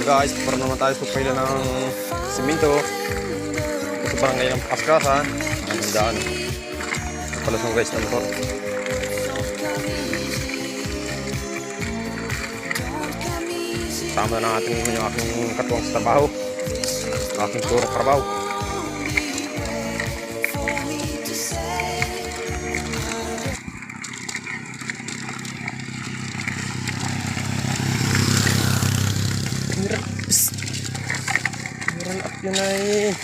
Guys, para naman tayo supay ng simento. Ito parang ngayon ang paskasa. Ang daan. Palusong guys na motor. Sama na natin yung aking katuwang sa trabaho. Aking turong trabaho. Hirap up yun ay